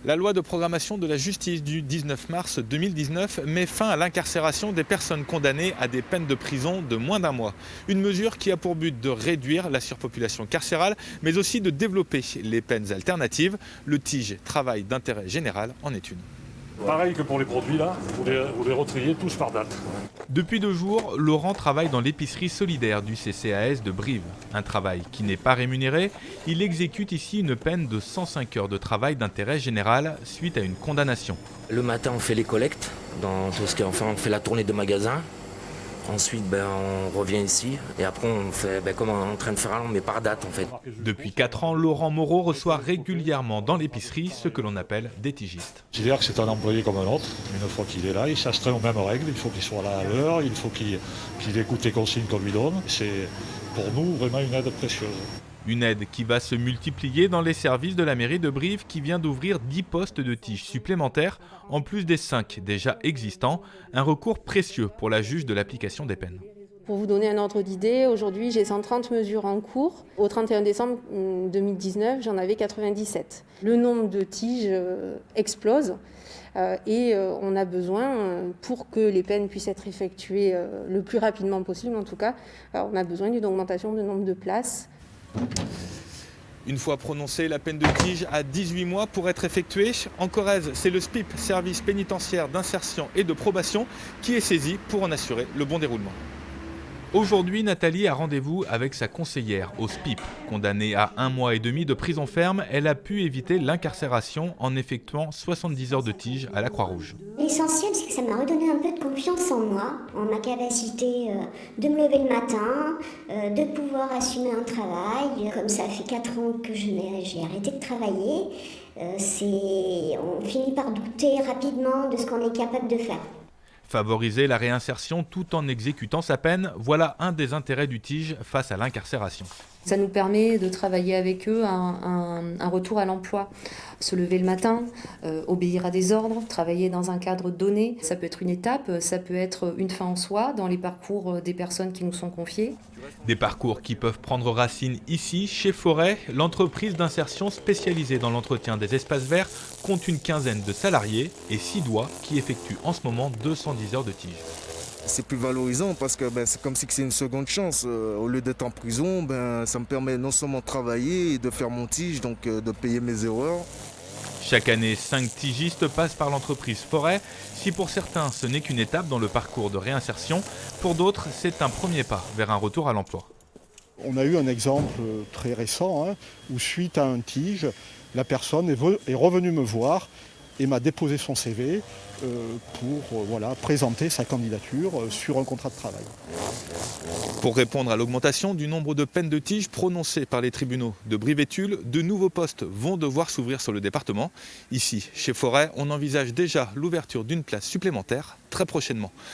La loi de programmation de la justice du 19 mars 2019 met fin à l'incarcération des personnes condamnées à des peines de prison de moins d'1 mois. Une mesure qui a pour but de réduire la surpopulation carcérale, mais aussi de développer les peines alternatives. Le TIG, travail d'intérêt général, en est une. Pareil que pour les produits là, vous les retriez tous par date. Depuis 2 jours, Laurent travaille dans l'épicerie solidaire du CCAS de Brive. Un travail qui n'est pas rémunéré. Il exécute ici une peine de 105 heures de travail d'intérêt général suite à une condamnation. Le matin, on fait les collectes, dans tout ce qui est, enfin, on fait la tournée de magasins. Ensuite, on revient ici et après on fait comme on est en train de faire là, mais par date en fait. Depuis 4 ans, Laurent Moreau reçoit régulièrement dans l'épicerie ce que l'on appelle des tigistes. C'est-à-dire que c'est un employé comme un autre. Une fois qu'il est là, il s'astreint aux mêmes règles. Il faut qu'il soit là à l'heure, il faut qu'il écoute les consignes qu'on lui donne. C'est pour nous vraiment une aide précieuse. Une aide qui va se multiplier dans les services de la mairie de Brive qui vient d'ouvrir 10 postes de TIG supplémentaires, en plus des 5 déjà existants, un recours précieux pour la juge de l'application des peines. Pour vous donner un ordre d'idée, aujourd'hui j'ai 130 mesures en cours. Au 31 décembre 2019, j'en avais 97. Le nombre de TIG explose et on a besoin, pour que les peines puissent être effectuées le plus rapidement possible en tout cas, on a besoin d'une augmentation du nombre de places. Une fois prononcée, la peine de TIG a 18 mois pour être effectuée. En Corrèze, c'est le SPIP, Service pénitentiaire d'insertion et de probation, qui est saisi pour en assurer le bon déroulement. Aujourd'hui, Nathalie a rendez-vous avec sa conseillère au SPIP. Condamnée à 1 mois et demi de prison ferme, elle a pu éviter l'incarcération en effectuant 70 heures de TIG à la Croix-Rouge. L'essentiel, c'est que ça m'a redonné un peu de confiance en moi, en ma capacité de me lever le matin, de pouvoir assumer un travail. Comme ça fait 4 ans que j'ai arrêté de travailler, on finit par douter rapidement de ce qu'on est capable de faire. Favoriser la réinsertion tout en exécutant sa peine, voilà un des intérêts du TIG face à l'incarcération. Ça nous permet de travailler avec eux un retour à l'emploi. Se lever le matin, obéir à des ordres, travailler dans un cadre donné. Ça peut être une étape, ça peut être une fin en soi dans les parcours des personnes qui nous sont confiées. Des parcours qui peuvent prendre racine ici, chez Forêt. L'entreprise d'insertion spécialisée dans l'entretien des espaces verts compte une quinzaine de salariés et 6 doigts qui effectuent en ce moment 210 heures de TIG. C'est plus valorisant parce que c'est comme si c'est une seconde chance. Au lieu d'être en prison, ça me permet non seulement de travailler et de faire mon TIG, donc de payer mes erreurs. Chaque année, 5 tigistes passent par l'entreprise Forêt. Si pour certains, ce n'est qu'une étape dans le parcours de réinsertion, pour d'autres, c'est un premier pas vers un retour à l'emploi. On a eu un exemple très récent où suite à un TIG, la personne est revenue me voir et m'a déposé son CV pour présenter sa candidature sur un contrat de travail. Pour répondre à l'augmentation du nombre de peines de TIG prononcées par les tribunaux de Brive et Tulle, de nouveaux postes vont devoir s'ouvrir sur le département. Ici, chez Forêt, on envisage déjà l'ouverture d'une place supplémentaire très prochainement.